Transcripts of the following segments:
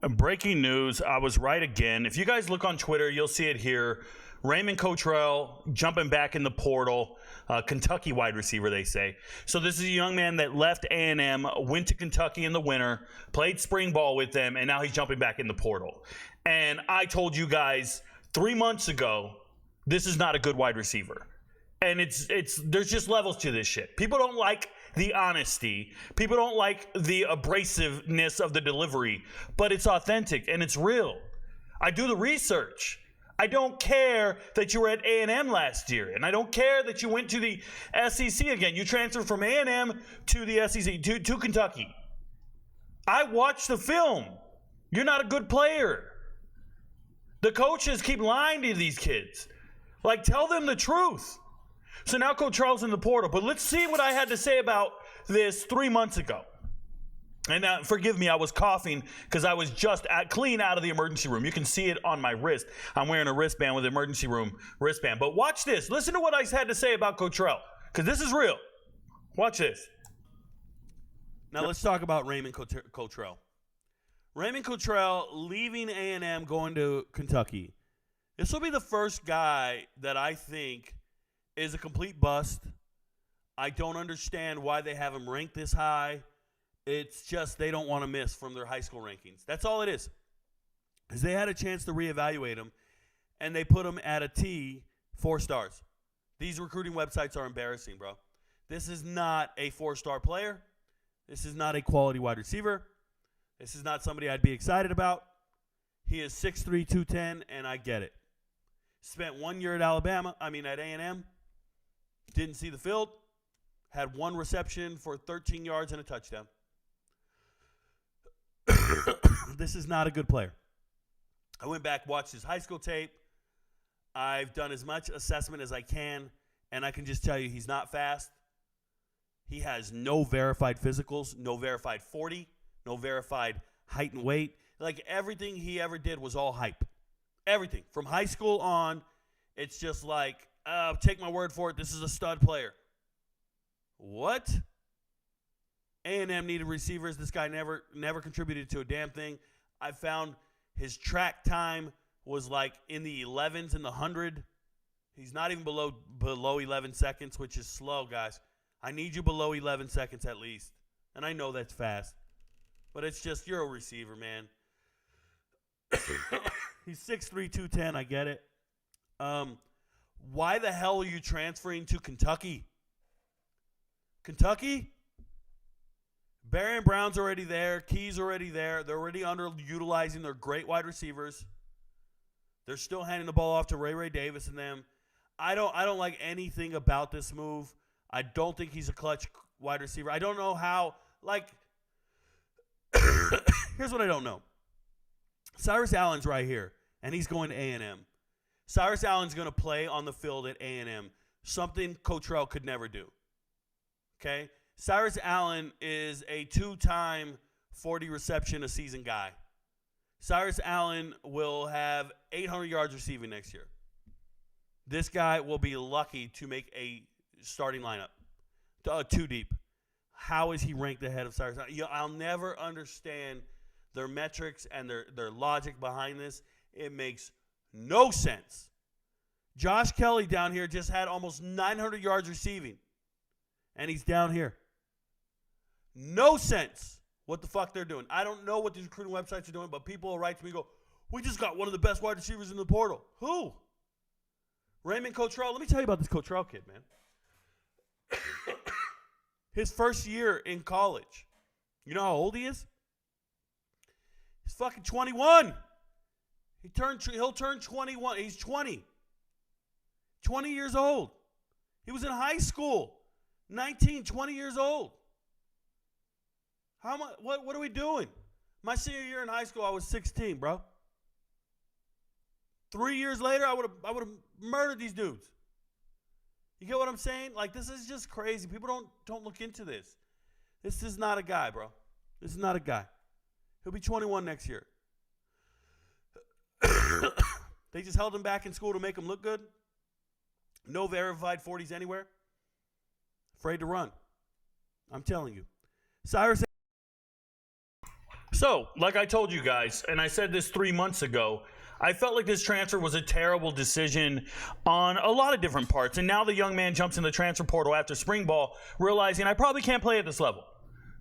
Breaking news. I was right again. If you guys look on Twitter, you'll see it here. Raymond Cottrell jumping back in the portal. Kentucky wide receiver, they say. So this is a young man that left A&M, went to Kentucky in the winter, played spring ball with them, and now he's jumping back in the portal. And I told you guys 3 months ago, this is not a good wide receiver. And there's just levels to this shit. People don't like the honesty. People don't like the abrasiveness of the delivery, but it's authentic and it's real. I do the research. I don't care that you were at A&M last year, and I don't care that you went to the SEC again. You transferred from A&M to the SEC, to Kentucky. I watched the film. You're not a good player. The coaches keep lying to these kids. Like, tell them the truth. So now Cottrell's in the portal. But let's see what I had to say about this 3 months ago. And forgive me, I was coughing because I was just clean out of the emergency room. You can see it on my wrist. I'm wearing a wristband with an emergency room wristband. But watch this. Listen to what I had to say about Cottrell, because this is real. Watch this. Now let's talk about Raymond Cottrell. Raymond Cottrell leaving A&M, going to Kentucky. This will be the first guy that I think is a complete bust. I don't understand why they have him ranked this high. It's just they don't want to miss from their high school rankings. That's all it is. Because they had a chance to reevaluate him, and they put him at a T, 4 stars. These recruiting websites are embarrassing, bro. This is not a 4-star player. This is not a quality wide receiver. This is not somebody I'd be excited about. He is 6'3", 210, and I get it. Spent 1 year at A&M. Didn't see the field. Had 1 reception for 13 yards and a touchdown. This is not a good player. I went back, watched his high school tape. I've done as much assessment as I can, and I can just tell you he's not fast. He has no verified physicals, no verified 40, no verified height and weight. Like, everything he ever did was all hype. Everything. From high school on, it's just like, take my word for it, this is a stud player. What? A&M needed receivers. This guy never contributed to a damn thing. I found his track time was like in the 11s, in the 100. He's not even below 11 seconds, which is slow, guys. I need you below 11 seconds at least. And I know that's fast. But it's just, you're a receiver, man. He's 6'3", 210. I get it. Why the hell are you transferring to Kentucky? Kentucky? Barry Brown's already there. Key's already there. They're already underutilizing their great wide receivers. They're still handing the ball off to Ray Davis and them. I don't like anything about this move. I don't think he's a clutch wide receiver. I don't know how. Like, here's what I don't know. Cyrus Allen's right here, and he's going to A&M. Cyrus Allen's going to play on the field at A&M, something Cottrell could never do. Okay? Cyrus Allen is a 2-time 40 reception a season guy. Cyrus Allen will have 800 yards receiving next year. This guy will be lucky to make a starting lineup. 2 deep. How is he ranked ahead of Cyrus Allen? I'll never understand their metrics and their logic behind this. It makes no sense. Josh Kelly down here just had almost 900 yards receiving, and he's down here. No sense what the fuck they're doing. I don't know what these recruiting websites are doing, but people will write to me and go, we just got one of the best wide receivers in the portal. Who? Raymond Cottrell. Let me tell you about this Cottrell kid, man. His first year in college. You know how old he is? He's fucking 21. He'll turn 21. He's 20. 20 years old. He was in high school. 19, 20 years old. How much? What are we doing? My senior year in high school, I was 16, bro. 3 years later, I would have murdered these dudes. You get what I'm saying? Like, this is just crazy. People don't look into this. This is not a guy, bro. This is not a guy. He'll be 21 next year. They just held him back in school to make him look good. No verified 40s anywhere. Afraid to run. I'm telling you. Cyrus So, like I told you guys, and I said this 3 months ago, I felt like this transfer was a terrible decision on a lot of different parts. And now the young man jumps in the transfer portal after spring ball, realizing I probably can't play at this level,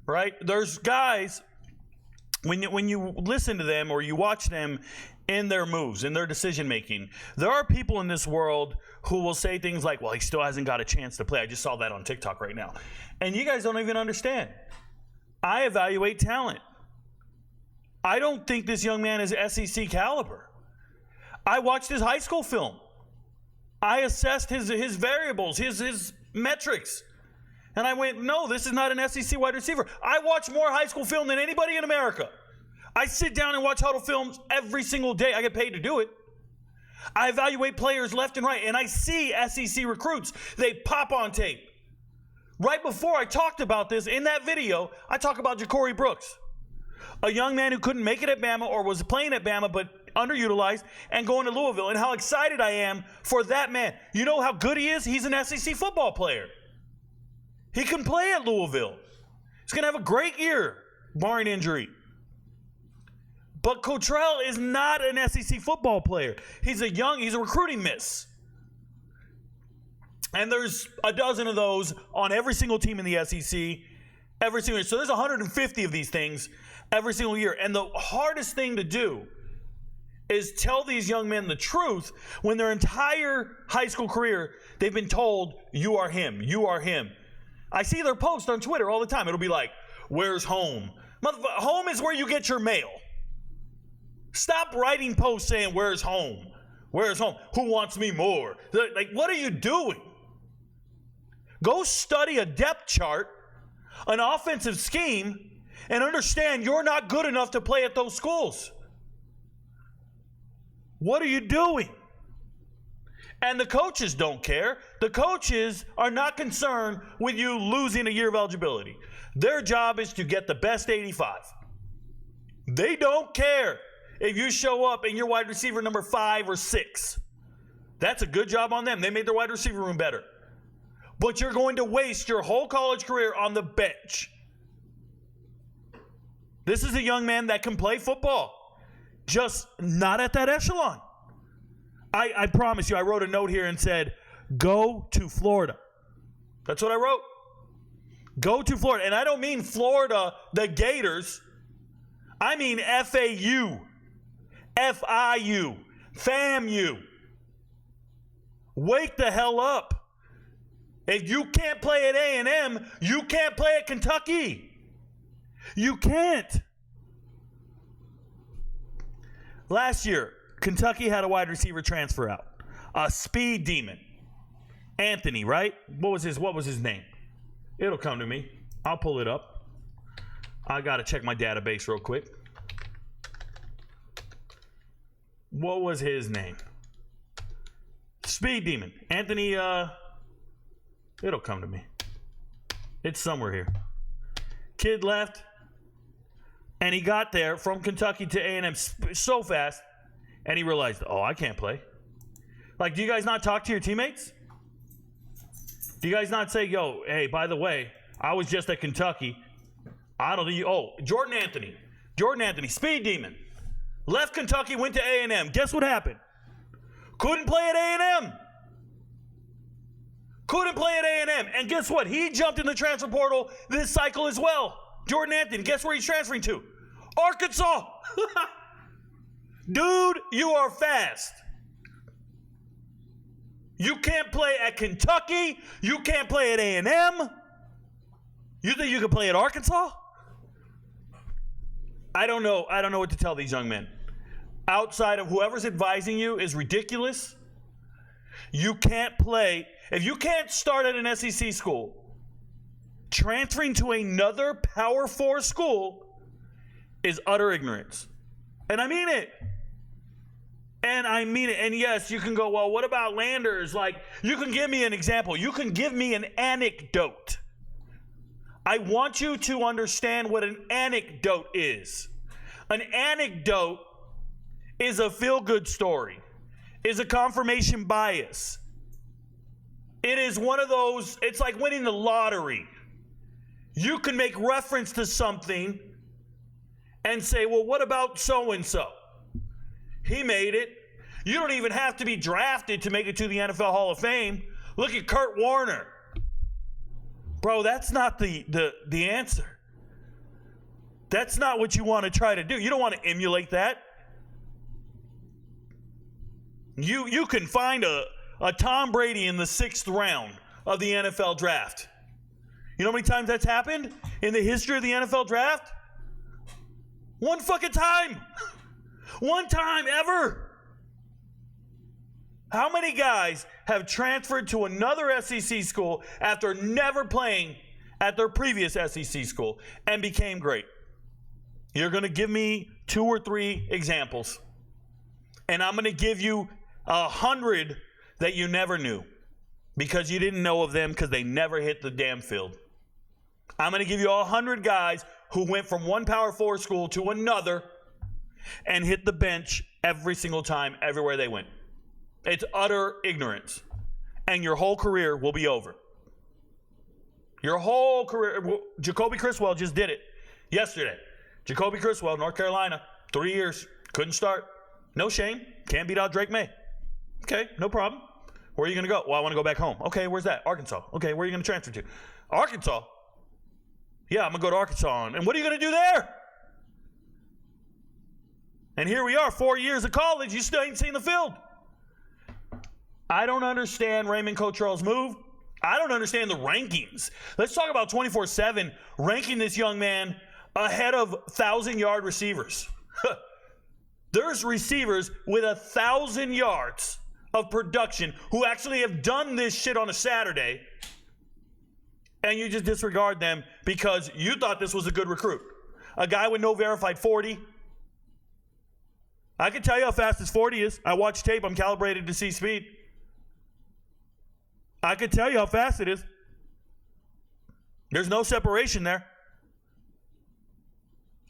right? There's guys, when you listen to them or you watch them in their moves, in their decision making, there are people in this world who will say things like, well, he still hasn't got a chance to play. I just saw that on TikTok right now. And you guys don't even understand. I evaluate talent. I don't think this young man is SEC caliber. I watched his high school film. I assessed his variables, his metrics. And I went, no, this is not an SEC wide receiver. I watch more high school film than anybody in America. I sit down and watch huddle films every single day. I get paid to do it. I evaluate players left and right, and I see SEC recruits. They pop on tape. Right before I talked about this, in that video, I talk about Ja'Cory Brooks, a young man who couldn't make it at Bama or was playing at Bama but underutilized and going to Louisville, and how excited I am for that man. You know how good he is? He's an SEC football player. He can play at Louisville. He's going to have a great year, barring injury. But Cottrell is not an SEC football player. He's a recruiting miss. And there's a dozen of those on every single team in the SEC every single year. So there's 150 of these things every single year. And the hardest thing to do is tell these young men the truth when their entire high school career they've been told, you are him, you are him. I see their posts on Twitter all the time. It'll be like, where's home? Home is where you get your mail. Stop writing posts saying, where's home? Where's home? Who wants me more? Like, what are you doing? Go study a depth chart, an offensive scheme, and understand you're not good enough to play at those schools. What are you doing? And the coaches don't care. The coaches are not concerned with you losing a year of eligibility. Their job is to get the best 85. They don't care if you show up and you're wide receiver number 5 or 6. That's a good job on them. They made their wide receiver room better. But you're going to waste your whole college career on the bench. This is a young man that can play football, just not at that echelon. I promise you, I wrote a note here and said, go to Florida. That's what I wrote. Go to Florida. And I don't mean Florida, the Gators. I mean FAU, FIU, FAMU. Wake the hell up. If you can't play at A&M, you can't play at Kentucky. You can't. Last year, Kentucky had a wide receiver transfer out. A speed demon. Anthony, right? What was his name? It'll come to me. I'll pull it up. I got to check my database real quick. What was his name? Speed demon. Anthony, it'll come to me. It's somewhere here. Kid left, and he got there from Kentucky to A&M so fast, and he realized, oh, I can't play. Like, do you guys not talk to your teammates? Do you guys not say, yo, hey, by the way, I was just at Kentucky. Jordan Anthony, speed demon. Left Kentucky, went to A&M. Guess what happened? Couldn't play at A&M. Couldn't play at A&M. And guess what? He jumped in the transfer portal this cycle as well. Jordan Anthony, guess where he's transferring to? Arkansas. Dude, you are fast. You can't play at Kentucky. You can't play at A&M. You think you can play at Arkansas? I don't know what to tell these young men. Outside of whoever's advising you is ridiculous. You can't play. If you can't start at an SEC school, transferring to another Power 4 school is utter ignorance. And I mean it. And yes, you can go, well, what about Landers? Like, you can give me an example. You can give me an anecdote. I want you to understand what an anecdote is. An anecdote is a feel-good story, is a confirmation bias. It is one of those, it's like winning the lottery. You can make reference to something and say, well, what about so-and-so? He made it. You don't even have to be drafted to make it to the NFL Hall of Fame. Look at Kurt Warner. Bro, that's not the answer. That's not what you want to try to do. You don't want to emulate that. You can find a Tom Brady in the 6th round of the NFL draft. You know how many times that's happened in the history of the NFL draft? One fucking time. One time ever. How many guys have transferred to another SEC school after never playing at their previous SEC school and became great? You're going to give me 2 or 3 examples. And I'm going to give you 100 that you never knew because you didn't know of them because they never hit the damn field. I'm going to give you 100 guys who went from one Power 4 school to another and hit the bench every single time, everywhere they went. It's utter ignorance. And your whole career will be over. Your whole career. Jacoby Criswell just did it yesterday. Jacoby Criswell, North Carolina, 3 years. Couldn't start. No shame. Can't beat out Drake May. Okay, no problem. Where are you going to go? Well, I want to go back home. Okay, where's that? Arkansas. Okay, where are you going to transfer to? Arkansas? Yeah, I'm going to go to Arkansas. And what are you going to do there? And here we are, 4 years of college. You still ain't seen the field. I don't understand Raymond Cottrell's move. I don't understand the rankings. Let's talk about 24/7 ranking this young man ahead of 1,000-yard receivers. There's receivers with 1,000 yards of production who actually have done this shit on a Saturday, and you just disregard them because you thought this was a good recruit. A guy with no verified 40. I can tell you how fast his 40 is. I watch tape. I'm calibrated to see speed. I can tell you how fast it is. There's no separation there.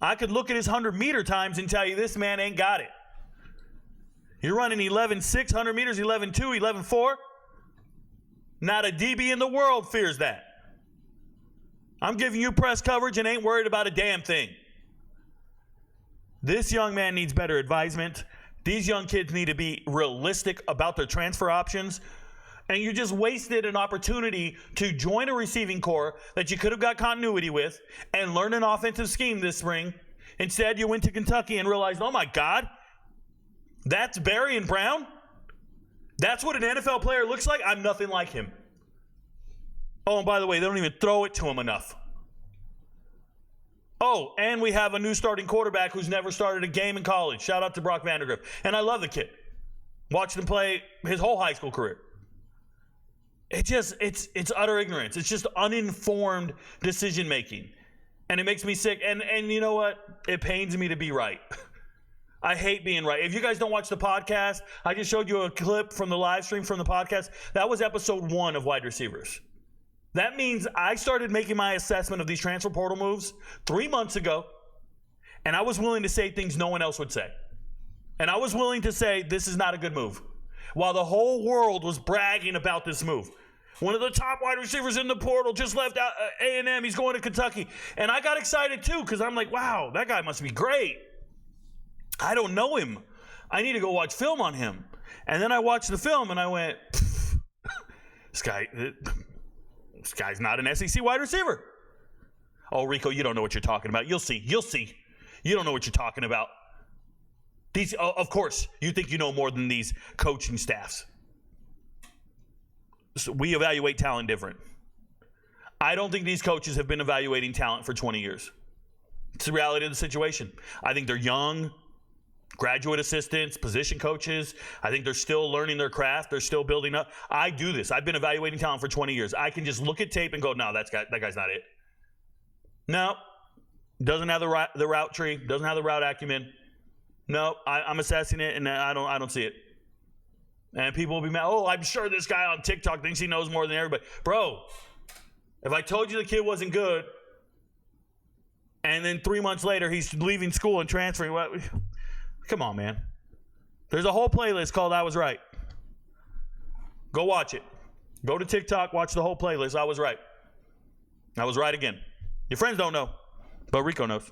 I could look at his 100-meter times and tell you this man ain't got it. You're running 11.6, 100 meters, 11.2, 11.4. Not a DB in the world fears that. I'm giving you press coverage and ain't worried about a damn thing. This young man needs better advisement. These young kids need to be realistic about their transfer options. And you just wasted an opportunity to join a receiving corps that you could have got continuity with and learn an offensive scheme this spring. Instead, you went to Kentucky and realized, oh my God, that's Barry and Brown? That's what an NFL player looks like? I'm nothing like him. Oh, and by the way, they don't even throw it to him enough. Oh, and we have a new starting quarterback who's never started a game in college. Shout out to Brock Vandergriff. And I love the kid. Watched him play his whole high school career. It's utter ignorance. It's just uninformed decision making. And it makes me sick. And you know what? It pains me to be right. I hate being right. If you guys don't watch the podcast, I just showed you a clip from the live stream from the podcast. That was episode 1 of Wide Receivers. That means I started making my assessment of these transfer portal moves 3 months ago, and I was willing to say things no one else would say. And I was willing to say this is not a good move, while the whole world was bragging about this move. One of the top wide receivers in the portal just left out A&M. He's going to Kentucky. And I got excited too because I'm like, wow, that guy must be great. I don't know him. I need to go watch film on him. And then I watched the film and I went, this guy's not an SEC wide receiver. Oh, Rico, you don't know what you're talking about. You'll see. You don't know what you're talking about. These, of course, you think you know more than these coaching staffs. So we evaluate talent different. I don't think these coaches have been evaluating talent for 20 years. It's the reality of the situation. I think they're young, graduate assistants, position coaches. I think they're still learning their craft. They're still building up. I do this. I've been evaluating talent for 20 years. I can just look at tape and go, no, that guy's not it. No, doesn't have the route tree, doesn't have the route acumen. No, I'm assessing it, and I don't see it. And people will be mad. Oh, I'm sure this guy on TikTok thinks he knows more than everybody. Bro, if I told you the kid wasn't good, and then 3 months later he's leaving school and transferring, well, come on, man. There's a whole playlist called I Was Right. Go watch it. Go to TikTok, watch the whole playlist. I was right. I was right again. Your friends don't know, but Rico knows.